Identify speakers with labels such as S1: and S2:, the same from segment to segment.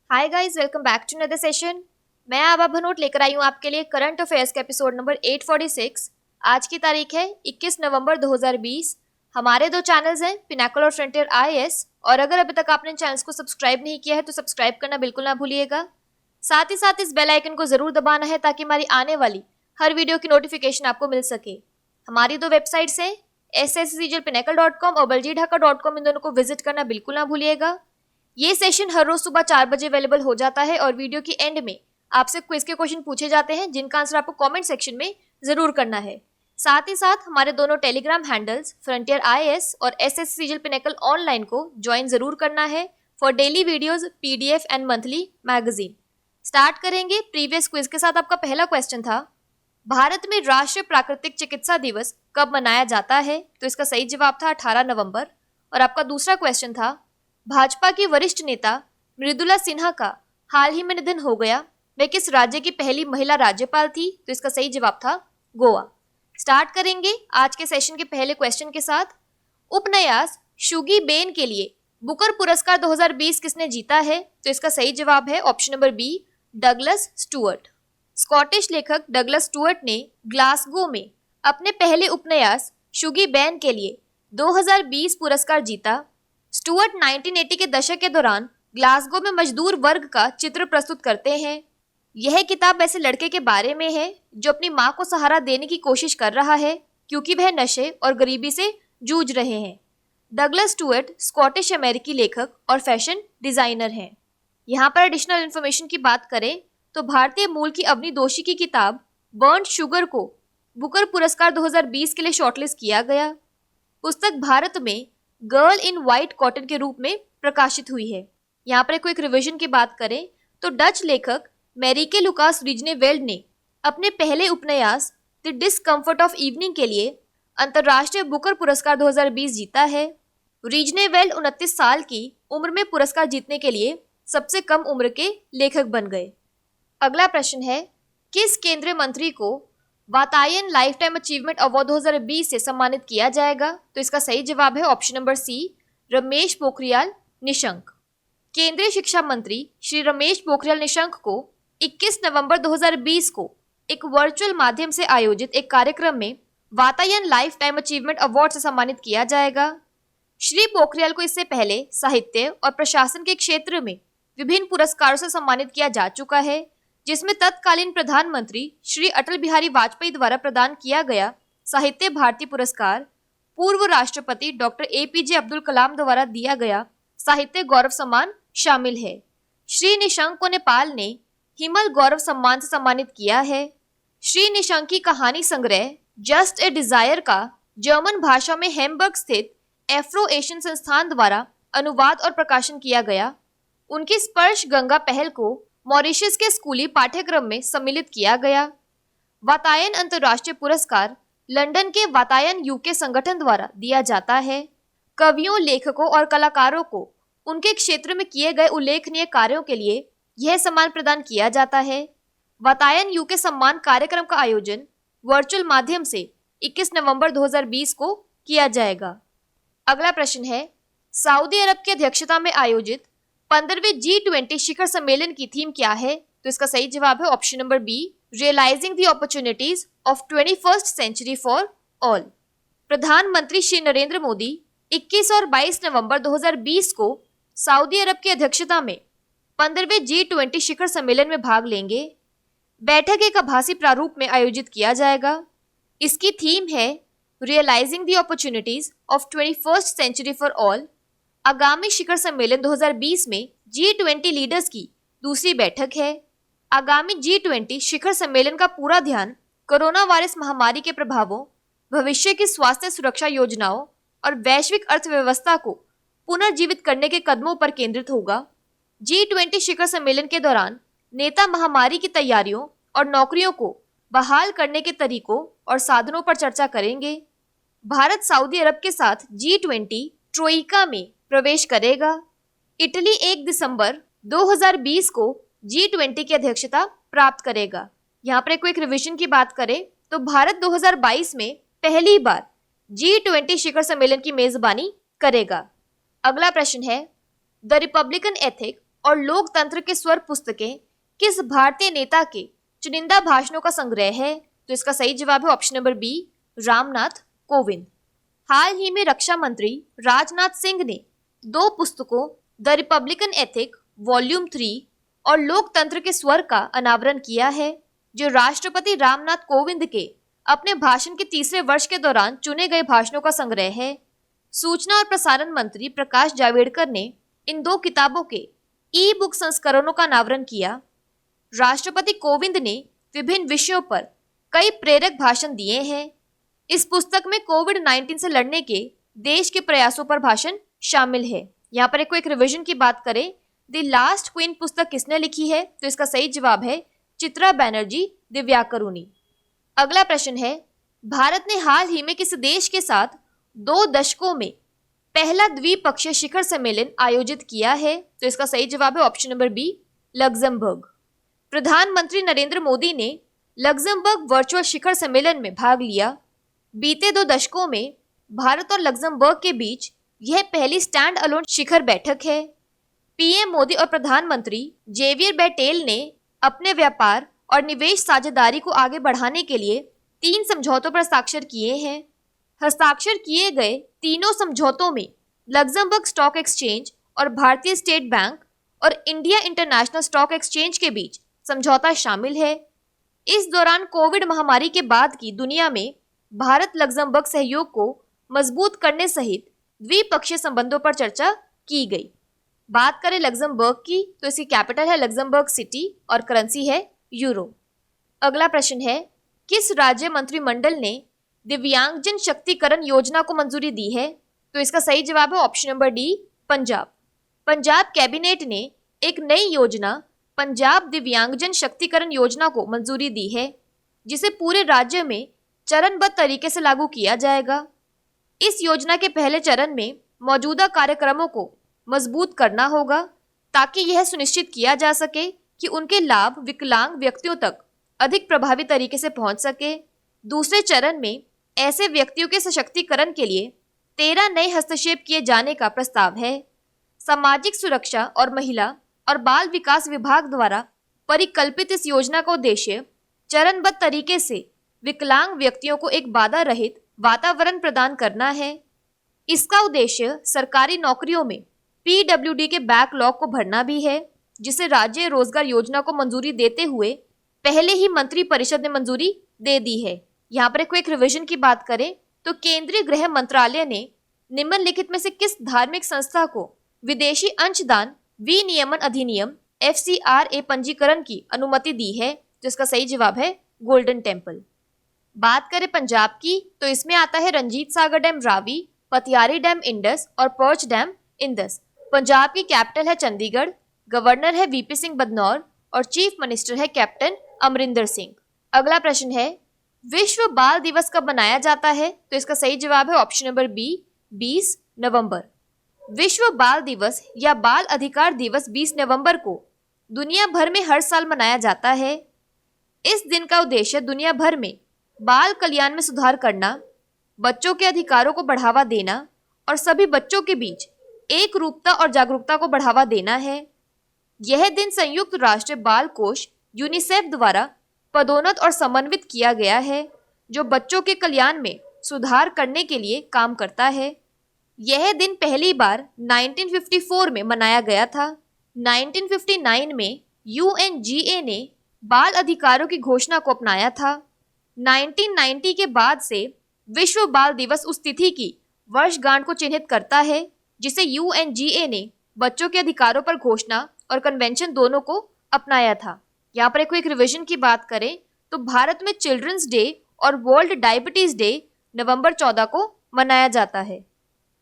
S1: Hi guys, welcome back to another session. मैं आभा भनोट लेकर आई हूँ आपके लिए करंट अफेयर्स के एपिसोड नंबर 846। आज की तारीख है 21 नवंबर 2020। हमारे दो चैनल्स हैं, पिनाकल और फ्रंटियर आईएएस, और अगर अभी तक आपने चैनल्स को सब्सक्राइब नहीं किया है तो सब्सक्राइब करना बिल्कुल ना भूलिएगा। साथ ही साथ इस बेल आइकन को जरूर दबाना है ताकि हमारी आने वाली हर वीडियो की नोटिफिकेशन आपको मिल सके। हमारी दो वेबसाइट्स हैं sscglpinacle.com और baljeedhaka.com, इन दोनों को विजिट करना बिल्कुल ना भूलिएगा। ये सेशन हर रोज सुबह 4 बजे अवेलेबल हो जाता है और वीडियो की एंड में आपसे क्विज के क्वेश्चन पूछे जाते हैं जिनका आंसर आपको कमेंट सेक्शन में जरूर करना है। साथ ही साथ हमारे दोनों टेलीग्राम हैंडल्स फ्रंटियर आईएएस और एसएससीजीएल पिनेकल ऑनलाइन को ज्वाइन जरूर करना है for daily videos, PDF and monthly magazine. Start करेंगे प्रीवियस क्विज के साथ। आपका पहला क्वेश्चन था, भारत में राष्ट्रीय प्राकृतिक चिकित्सा दिवस कब मनाया जाता है? तो इसका सही जवाब था 18 नवंबर। और आपका दूसरा क्वेश्चन था, भाजपा की वरिष्ठ नेता मृदुला सिन्हा का हाल ही में निधन हो गया, वह किस राज्य की पहली महिला राज्यपाल थी? तो इसका सही जवाब था गोवा। स्टार्ट करेंगे आज के सेशन के पहले क्वेश्चन के साथ। उपन्यास शुगी बेन के लिए बुकर पुरस्कार 2020 किसने जीता है? तो इसका सही जवाब है option number B, Douglas Stuart. Scottish लेखक डगलस स्टुअर्ट ने ग्लासगो में अपने पहले उपन्यास शुगी बेन के लिए 2020 पुरस्कार जीता। स्टुअर्ट 1980 के दशक के दौरान ग्लासगो में मजदूर वर्ग का चित्र प्रस्तुत करते हैं। यह किताब ऐसे लड़के के बारे में है जो अपनी मां को सहारा देने की कोशिश कर रहा है क्योंकि वह नशे और गरीबी से जूझ रहे हैं। डगलस स्टुअर्ट स्कॉटिश अमेरिकी लेखक और फैशन डिजाइनर हैं। यहाँ पर एडिशनल इन्फॉर्मेशन की बात करें तो भारतीय मूल की अवनी दोषी की किताब बर्न्ड शुगर को बुकर पुरस्कार 2020 के लिए शॉर्टलिस्ट किया गया। पुस्तक भारत में गर्ल इन व्हाइट कॉटन के रूप में प्रकाशित हुई है। यहाँ पर क्विक रिवीजन की बात करें तो डच लेखक मैरिके लुकास रीजनेवेल्ड ने अपने पहले उपन्यास द डिस्कम्फर्ट ऑफ इवनिंग के लिए अंतर्राष्ट्रीय बुकर पुरस्कार 2020 जीता है। रीजनेवेल्ड 29 साल की उम्र में पुरस्कार जीतने के लिए सबसे कम उम्र के लेखक बन गए। अगला प्रश्न है, किस केंद्रीय मंत्री को Vatayan life time achievement award 2020 से सम्मानित किया जाएगा? तो इसका सही जवाब है option number C, Ramesh Pokhriyal Nishank. केंद्रीय शिक्षा मंत्री श्री रमेश पोखरियाल निशंक को 21 नवंबर 2020 को एक वर्चुअल माध्यम से आयोजित एक कार्यक्रम में Vatayan life time achievement award से सम्मानित किया जाएगा। श्री पोखरियाल को इससे पहले साहित्य और प्रशासन के क्षेत्र में विभिन्न पुरस्कारों से सम्मानित किया जा चुका है, जिसमें तत्कालीन प्रधानमंत्री श्री अटल बिहारी वाजपेयी द्वारा प्रदान किया गया साहित्य भारती पुरस्कार, पूर्व राष्ट्रपति डॉक्टर एपीजे अब्दुल कलाम द्वारा दिया गया साहित्य गौरव सम्मान शामिल है। श्री निशंक को नेपाल ने हिमल गौरव सम्मान से सम्मानित किया है। श्री निशंक की कहानी संग्रह जस्ट ए डिजायर का जर्मन भाषा में हैम्बर्ग स्थित एफ्रो एशियन संस्थान द्वारा अनुवाद और प्रकाशन किया गया। उनकी स्पर्श गंगा पहल को मॉरिशस के स्कूली पाठ्यक्रम में सम्मिलित किया गया। वातायन अंतर्राष्ट्रीय पुरस्कार लंदन के वातायन यूके संगठन द्वारा दिया जाता है। कवियों, लेखकों और कलाकारों को उनके क्षेत्र में किए गए उल्लेखनीय कार्यों के लिए यह सम्मान प्रदान किया जाता है। वातायन यूके सम्मान कार्यक्रम का आयोजन वर्चुअल माध्यम से 21 नवंबर 2020 को किया जाएगा। अगला प्रश्न है, सऊदी अरब की अध्यक्षता में आयोजित 15वें G20 शिखर सम्मेलन की थीम क्या है? तो इसका सही जवाब है option number B, realising the opportunities of 21st century for all. प्रधानमंत्री श्री नरेंद्र मोदी 21 और 22 नवंबर 2020 को सऊदी अरब की अध्यक्षता में 15वें G20 शिखर सम्मेलन में भाग लेंगे। बैठक एक आभासी प्रारूप में आयोजित किया जाएगा। इसकी थीम है realising the opportunities of 21st century for all. आगामी शिखर सम्मेलन 2020 में G20 लीडर्स की दूसरी बैठक है। आगामी G20 शिखर सम्मेलन का पूरा ध्यान कोरोना वायरस महामारी के प्रभावों, भविष्य की स्वास्थ्य सुरक्षा योजनाओं और वैश्विक अर्थव्यवस्था को पुनर्जीवित करने के कदमों पर केंद्रित होगा। G20 शिखर सम्मेलन के दौरान नेता महामारी की तैयारियों और नौकरियों को बहाल करने के तरीकों और साधनों पर चर्चा करेंगे। भारत सऊदी अरब के साथ G20 ट्रोइका में प्रवेश करेगा। इटली 1 दिसंबर 2020 को G20 की अध्यक्षता प्राप्त करेगा। यहाँ पर क्विक रिवीजन की बात करें तो भारत 2022 में पहली बार G20 शिखर सम्मेलन की मेजबानी करेगा। अगला प्रश्न है, द रिपब्लिकन एथिक और लोकतंत्र के स्वर पुस्तकें किस भारतीय नेता के चुनिंदा भाषणों का संग्रह है? तो इसका सही जवाब है option number B, Ramnath Kovind. हाल ही में रक्षा मंत्री राजनाथ सिंह ने 2 पुस्तकों द रिपब्लिकन एथिक वॉल्यूम 3 और लोकतंत्र के स्वर का अनावरण किया है, जो राष्ट्रपति रामनाथ कोविंद के अपने भाषण के तीसरे वर्ष के दौरान चुने गए भाषणों का संग्रह है। सूचना और प्रसारण मंत्री प्रकाश जावड़ेकर ने इन 2 किताबों के ई बुक संस्करणों का अनावरण किया। राष्ट्रपति कोविंद ने विभिन्न विषयों पर कई प्रेरक भाषण दिए हैं। इस पुस्तक में कोविड-19 से लड़ने के देश के प्रयासों पर भाषण शामिल है। यहाँ पर एक रिवीजन की बात करें, द लास्ट क्वीन पुस्तक किसने लिखी है? तो इसका सही जवाब है चित्रा बनर्जी दिव्याकरुणी। अगला प्रश्न है, भारत ने हाल ही में किस देश के साथ 2 दशकों में पहला द्विपक्षीय शिखर सम्मेलन आयोजित किया है? तो इसका सही जवाब है ऑप्शन नंबर बी, लग्जमबर्ग। प्रधानमंत्री नरेंद्र मोदी ने लग्जमबर्ग वर्चुअल शिखर सम्मेलन में भाग लिया। बीते 2 दशकों में भारत और लग्जमबर्ग के बीच यह पहली स्टैंड अलोन शिखर बैठक है। पीएम मोदी और प्रधानमंत्री जेवियर बेटेल ने अपने व्यापार और निवेश साझेदारी को आगे बढ़ाने के लिए 3 समझौतों पर हस्ताक्षर किए हैं। हस्ताक्षर किए गए तीनों समझौतों में लग्जमबर्ग स्टॉक एक्सचेंज और भारतीय स्टेट बैंक और इंडिया इंटरनेशनल स्टॉक एक्सचेंज के बीच समझौता शामिल है। इस दौरान कोविड महामारी के बाद की दुनिया में भारत लग्जमबर्ग सहयोग को मजबूत करने सहित द्विपक्षीय संबंधों पर चर्चा की गई। बात करें लग्जमबर्ग की, तो इसकी कैपिटल है लग्जमबर्ग सिटी और करेंसी है यूरो। अगला प्रश्न है, किस राज्य मंत्रिमंडल ने दिव्यांगजन शक्तिकरण योजना को मंजूरी दी है? तो इसका सही जवाब है option number D, Punjab. Punjab cabinet ने एक नई योजना पंजाब दिव्यांगजन शक्तिकरण योजना को मंजूरी दी है, जिसे पूरे राज्य में चरणबद्ध तरीके से लागू किया जाएगा। इस योजना के पहले चरण में मौजूदा कार्यक्रमों को मजबूत करना होगा, ताकि यह सुनिश्चित किया जा सके कि उनके लाभ विकलांग व्यक्तियों तक अधिक प्रभावी तरीके से पहुंच सके। दूसरे चरण में ऐसे व्यक्तियों के सशक्तिकरण के लिए 13 नए हस्तक्षेप किए जाने का प्रस्ताव है। सामाजिक सुरक्षा और महिला और बाल विकास विभाग द्वारा परिकल्पित इस योजना का उद्देश्य चरणबद्ध तरीके से विकलांग व्यक्तियों को एक बाधा रहित वातावरण प्रदान करना है। इसका उद्देश्य सरकारी नौकरियों में पीडब्ल्यूडी के बैकलॉग को भरना भी है, जिसे राज्य रोजगार योजना को मंजूरी देते हुए पहले ही मंत्री परिषद ने मंजूरी दे दी है। यहाँ पर एक रिवीजन की बात करें तो केंद्रीय गृह मंत्रालय ने निम्नलिखित में से किस धार्मिक संस्था को विदेशी अंशदान विनियमन अधिनियम FCRA पंजीकरण की अनुमति दी है? जिसका सही जवाब है गोल्डन टेम्पल। बात करें पंजाब की, तो इसमें आता है Ranjit Sagar dam Ravi, पतियारी dam Indus और पर्च डैम इंदस। पंजाब की कैपिटल है चंडीगढ़, गवर्नर है वीपी सिंह बदनौर और चीफ मिनिस्टर है कैप्टन अमरिंदर सिंह। अगला प्रश्न है, विश्व बाल दिवस कब मनाया जाता है? तो इसका सही जवाब है ऑप्शन नंबर बी, 20 नवंबर। विश्व बाल दिवस या बाल अधिकार दिवस 20 नवंबर को दुनिया भर में हर साल मनाया जाता है। इस दिन का उद्देश्य दुनिया भर में बाल कल्याण में सुधार करना, बच्चों के अधिकारों को बढ़ावा देना और सभी बच्चों के बीच एक रूपता और जागरूकता को बढ़ावा देना है। यह दिन संयुक्त राष्ट्र बाल कोष यूनिसेफ द्वारा पदोन्नत और समन्वित किया गया है, जो बच्चों के कल्याण में सुधार करने के लिए काम करता है। यह दिन पहली बार 1954 में मनाया गया था। 1959 में UNGA ने बाल अधिकारों की घोषणा को अपनाया था। 1990 के बाद से विश्व बाल दिवस उस तिथि की वर्षगांठ को चिन्हित करता है, जिसे UNGA ने बच्चों के अधिकारों पर घोषणा और कन्वेंशन दोनों को अपनाया था। यहाँ पर एक रिवीजन की बात करें तो भारत में चिल्ड्रंस डे और वर्ल्ड डायबिटीज डे नवंबर 14 को मनाया जाता है।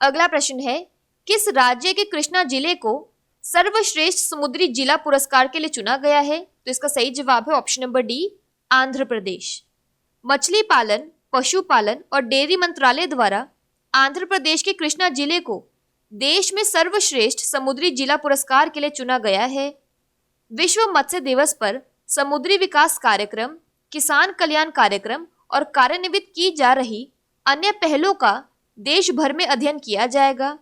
S1: अगला प्रश्न है, किस राज्य के कृष्णा जिले को सर्वश्रेष्ठ समुद्री जिला पुरस्कार के लिए चुना गया है? तो इसका सही जवाब है option number D, Andhra Pradesh. मछली पालन, पशुपालन और डेयरी मंत्रालय द्वारा आंध्र प्रदेश के कृष्णा जिले को देश में सर्वश्रेष्ठ समुद्री जिला पुरस्कार के लिए चुना गया है। विश्व मत्स्य दिवस पर समुद्री विकास कार्यक्रम, किसान कल्याण कार्यक्रम और कार्यान्वित की जा रही अन्य पहलों का देश भर में अध्ययन किया जाएगा।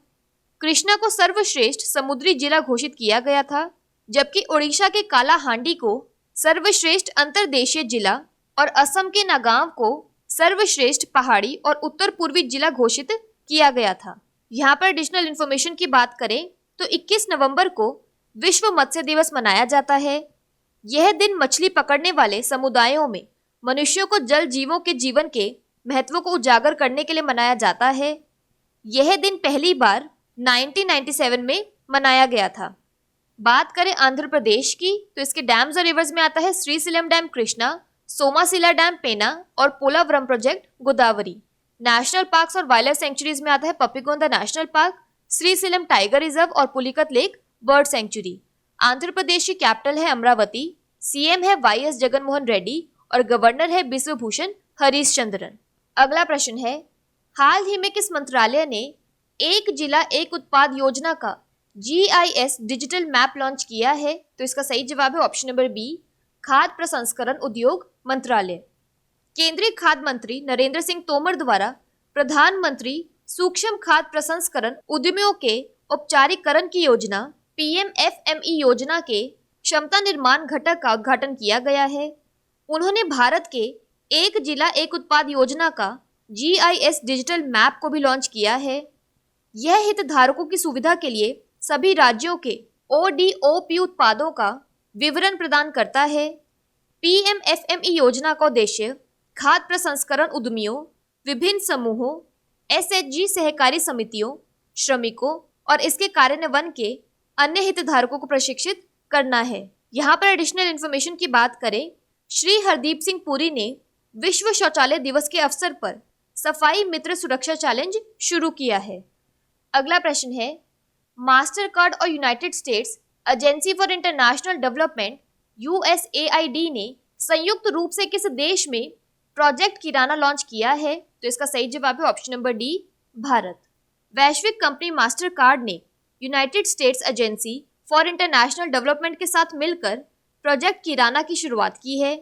S1: कृष्णा को सर्वश्रेष्ठ समुद्री जिला घोषित किया गया था। जबकि ओडिशा के कालाहांडी को सर्वश्रेष्ठ अंतर्देशीय जिला और असम के नागांव को सर्वश्रेष्ठ पहाड़ी और उत्तर पूर्वी जिला घोषित किया गया था। यहाँ पर एडिशनल इन्फॉर्मेशन की बात करें तो 21 नवंबर को विश्व मत्स्य दिवस मनाया जाता है। यह दिन मछली पकड़ने वाले समुदायों में मनुष्यों को जल जीवों के जीवन के महत्व को उजागर करने के लिए मनाया जाता है। यह दिन पहली बार 1997 में मनाया गया था। बात करें आंध्र प्रदेश की तो इसके डैम्स और रिवर्स में आता है श्रीशैलम डैम कृष्णा, सोमासिला डैम पेना और Polavaram project Godavari. National parks और वाइल्ड लाइफ सेंचुरीज में आता है Papikonda national park, Srisailam tiger reserve और Pulicat lake bird sanctuary. Andhra Pradesh की कैपिटल है अमरावती, सीएम है वाईएस जगनमोहन रेड्डी और गवर्नर है बिश्वभूषण हरीश चंद्रन। अगला प्रश्न है, हाल ही में किस मंत्रालय ने एक जिला एक उत्पाद योजना का GIS डिजिटल मैप लॉन्च किया है? तो इसका सही जवाब है ऑप्शन नंबर बी, खाद्य प्रसंस्करण उद्योग मंत्रालय। केंद्रीय खाद्य मंत्री नरेंद्र सिंह तोमर द्वारा प्रधानमंत्री सूक्ष्म खाद्य प्रसंस्करण उद्यमियों के औपचारिकरण की योजना PMFME योजना के क्षमता निर्माण घटक का उद्घाटन किया गया है। उन्होंने भारत के एक जिला एक उत्पाद योजना का GIS डिजिटल मैप को भी लॉन्च किया है। यह हितधारकों की सुविधा के लिए सभी राज्यों के ODOP उत्पादों का विवरण प्रदान करता है। PMFME योजना का उद्देश्य खाद्य प्रसंस्करण उद्यमियों, विभिन्न समूहों, SHG सहकारी समितियों, श्रमिकों और इसके कार्यान्वयन के अन्य हितधारकों को प्रशिक्षित करना है। यहाँ पर एडिशनल इन्फॉर्मेशन की बात करें, श्री हरदीप सिंह पुरी ने विश्व शौचालय दिवस के अवसर पर सफाई मित्र सुरक्षा चैलेंज शुरू किया है। अगला प्रश्न है, मास्टर कार्ड और United states agency for international development USAID ने संयुक्त रूप से किस देश में प्रोजेक्ट किराना लॉन्च किया है? तो इसका सही जवाब है ऑप्शन नंबर डी, भारत। वैश्विक कंपनी मास्टर कार्ड ने United states agency for international development के साथ मिलकर प्रोजेक्ट किराना की शुरुआत की है।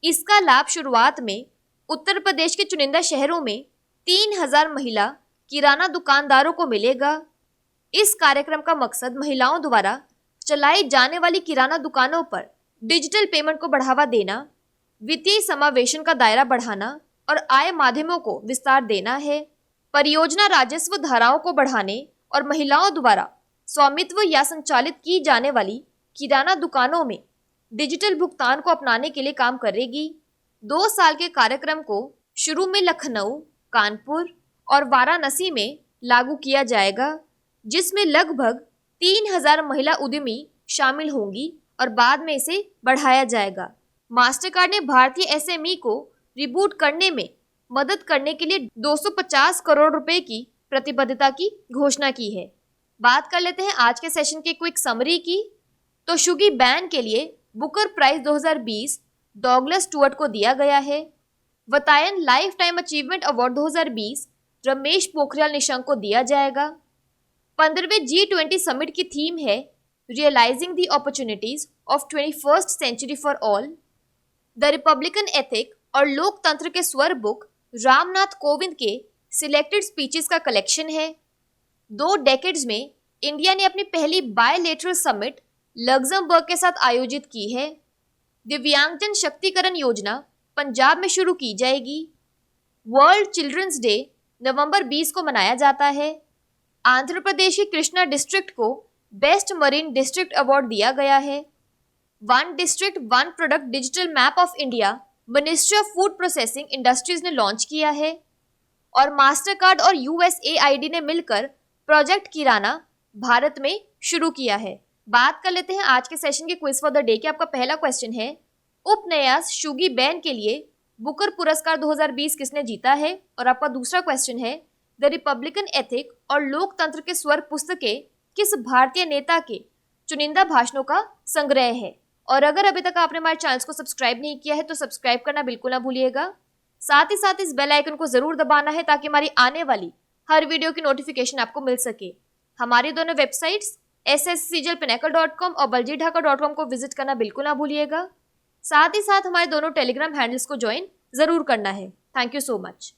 S1: इसका लाभ शुरुआत में उत्तर प्रदेश के चुनिंदा शहरों में 3000 महिला किराना दुकानदारों को मिलेगा। इस कार्यक्रम का मकसद महिलाओं द्वारा चलाई जाने वाली किराना दुकानों पर डिजिटल पेमेंट को बढ़ावा देना, वित्तीय समावेशन का दायरा बढ़ाना और आय माध्यमों को विस्तार देना है। परियोजना राजस्व धाराओं को बढ़ाने और महिलाओं द्वारा स्वामित्व या संचालित की जाने वाली किराना दुकानों में डिजिटल भुगतान को अपनाने के लिए काम करेगी। 2 साल के कार्यक्रम को शुरू में लखनऊ, कानपुर और वाराणसी में लागू किया जाएगा, जिसमें लगभग 3000 महिला उद्यमी शामिल होंगी और बाद में इसे बढ़ाया जाएगा। मास्टरकार्ड ने भारतीय SME को रिबूट करने में मदद करने के लिए 250 करोड़ रुपए की प्रतिबद्धता की घोषणा की है। बात कर लेते हैं आज के सेशन की क्विक समरी की। तो शुगी बैन के लिए बुकर प्राइज 2020 डॉगलस स्टुअर्ट को दिया गया है। Vatayan life time achievement award 2020 Ramesh Pokhriyal Nishank को दिया जाएगा। 15वें G20 समिट की थीम है realising the opportunities of 21st century for all. The republican ethic और लोकतंत्र के स्वर बुक रामनाथ कोविंद के सिलेक्टेड स्पीचेस का कलेक्शन है। 2 डेकेड्स में इंडिया ने अपनी पहली बायलेटरल समिट लग्जमबर्ग के साथ आयोजित की है। दिव्यांगजन शक्तिकरण योजना पंजाब में शुरू की जाएगी। वर्ल्ड चिल्ड्रंस डे नवंबर 20 को मनाया जाता है। आंध्र प्रदेश की कृष्णा डिस्ट्रिक्ट को बेस्ट मरीन डिस्ट्रिक्ट अवार्ड दिया गया है। 1 district 1 product digital map of India ministry of food processing industries ने लॉन्च किया है। और मास्टरकार्ड और USAID ने मिलकर प्रोजेक्ट किराना भारत में शुरू किया है। बात कर लेते हैं आज के सेशन के क्विज फॉर द डे के। आपका पहला क्वेश्चन है, उपन्यास शुगी बैन के लिए बुकर पुरस्कार 2020 किसने जीता है? और आपका दूसरा क्वेश्चन है, द रिपब्लिकन एथिक और लोकतंत्र के स्वर पुस्तकें किस भारतीय नेता के चुनिंदा भाषणों का संग्रह है? और अगर अभी तक आपने हमारे चैनल को सब्सक्राइब नहीं किया है तो सब्सक्राइब करना बिल्कुल ना भूलिएगा। साथ ही साथ इस बेल आइकन को जरूर दबाना है ताकि हमारी आने वाली हर वीडियो की नोटिफिकेशन आपको मिल सके। हमारी दोनों वेबसाइट्स sscglpinnacle.com और baljitdhaka.com को विजिट करना बिल्कुल ना भूलिएगा। साथ ही साथ हमारे दोनों टेलीग्राम हैंडल्स को ज्वाइन जरूर करना है। Thank you so much.